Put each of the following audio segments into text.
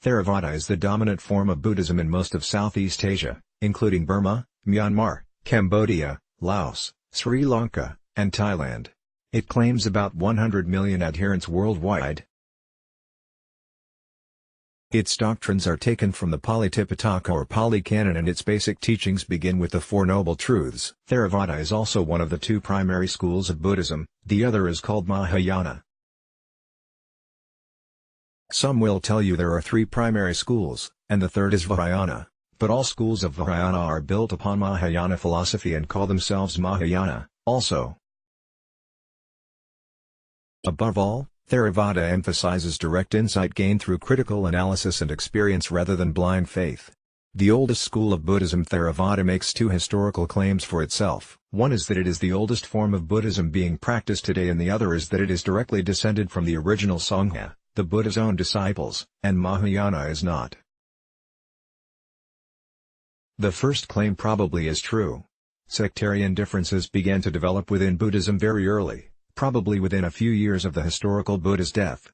Theravada is the dominant form of Buddhism in most of Southeast Asia, including Burma, Myanmar, Cambodia, Laos, Sri Lanka, and Thailand. It claims about 100 million adherents worldwide. Its doctrines are taken from the Pali Tipitaka or Pali Canon, and its basic teachings begin with the Four Noble Truths. Theravada is also one of the two primary schools of Buddhism, the other is called Mahayana. Some will tell you there are three primary schools, and the third is Vajrayana, but all schools of Vajrayana are built upon Mahayana philosophy and call themselves Mahayana, also. Above all, Theravada emphasizes direct insight gained through critical analysis and experience rather than blind faith. The oldest school of Buddhism, Theravada, makes two historical claims for itself. One is that it is the oldest form of Buddhism being practiced today, and the other is that it is directly descended from the original Sangha, the Buddha's own disciples, and Mahayana is not. The first claim probably is true. Sectarian differences began to develop within Buddhism very early, probably within a few years of the historical Buddha's death.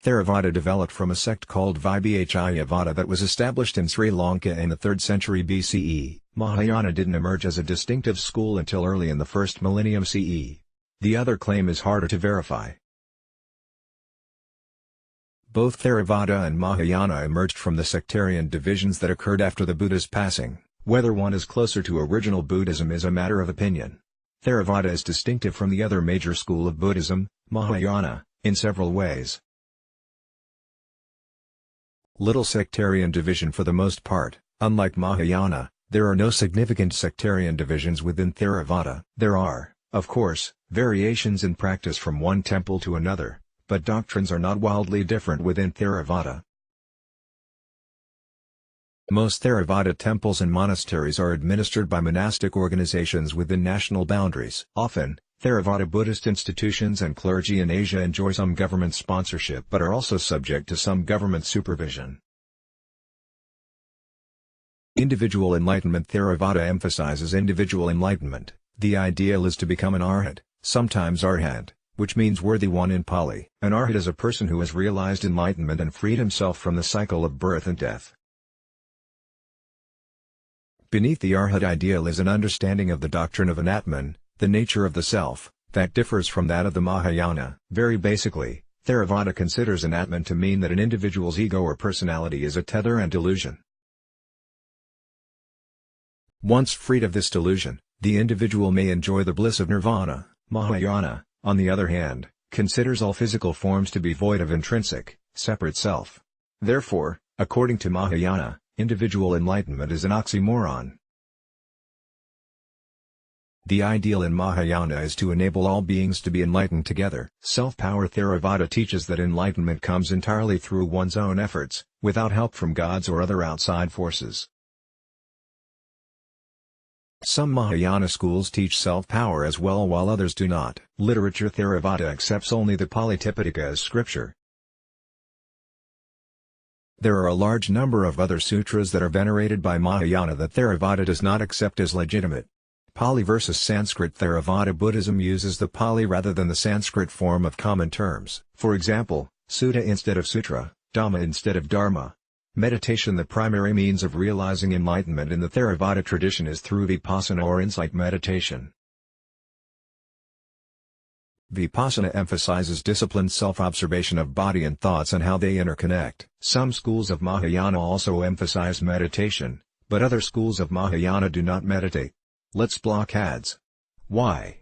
Theravada developed from a sect called Vibhayavada that was established in Sri Lanka in the 3rd century BCE. Mahayana didn't emerge as a distinctive school until early in the 1st millennium CE. The other claim is harder to verify. Both Theravada and Mahayana emerged from the sectarian divisions that occurred after the Buddha's passing. Whether one is closer to original Buddhism is a matter of opinion. Theravada is distinctive from the other major school of Buddhism, Mahayana, in several ways. Little sectarian division for the most part. Unlike Mahayana, there are no significant sectarian divisions within Theravada. There are, of course, variations in practice from one temple to another, but doctrines are not wildly different within Theravada. Most Theravada temples and monasteries are administered by monastic organizations within national boundaries. Often, Theravada Buddhist institutions and clergy in Asia enjoy some government sponsorship but are also subject to some government supervision. Individual enlightenment. Theravada emphasizes individual enlightenment. The ideal is to become an arhat, sometimes arhat, which means worthy one in Pali. An arhat is a person who has realized enlightenment and freed himself from the cycle of birth and death. Beneath the arhat ideal is an understanding of the doctrine of Anatman, the nature of the self, that differs from that of the Mahayana. Very basically, Theravada considers Anatman to mean that an individual's ego or personality is a tether and delusion. Once freed of this delusion, the individual may enjoy the bliss of nirvana. Mahayana, on the other hand, considers all physical forms to be void of intrinsic, separate self. Therefore, according to Mahayana, individual enlightenment is an oxymoron. The ideal in Mahayana is to enable all beings to be enlightened together. Self-power. Theravada teaches that enlightenment comes entirely through one's own efforts, without help from gods or other outside forces. Some Mahayana schools teach self-power as well, while others do not. Literature. Theravada accepts only the Pali Tipitaka as scripture. There are a large number of other sutras that are venerated by Mahayana that Theravada does not accept as legitimate. Pali versus Sanskrit. Theravada Buddhism uses the Pali rather than the Sanskrit form of common terms. For example, Sutta instead of Sutra, Dhamma instead of Dharma. Meditation. The primary means of realizing enlightenment in the Theravada tradition is through vipassana or insight meditation. Vipassana emphasizes disciplined self-observation of body and thoughts and how they interconnect. Some schools of Mahayana also emphasize meditation, but other schools of Mahayana do not meditate. Let's block ads. Why?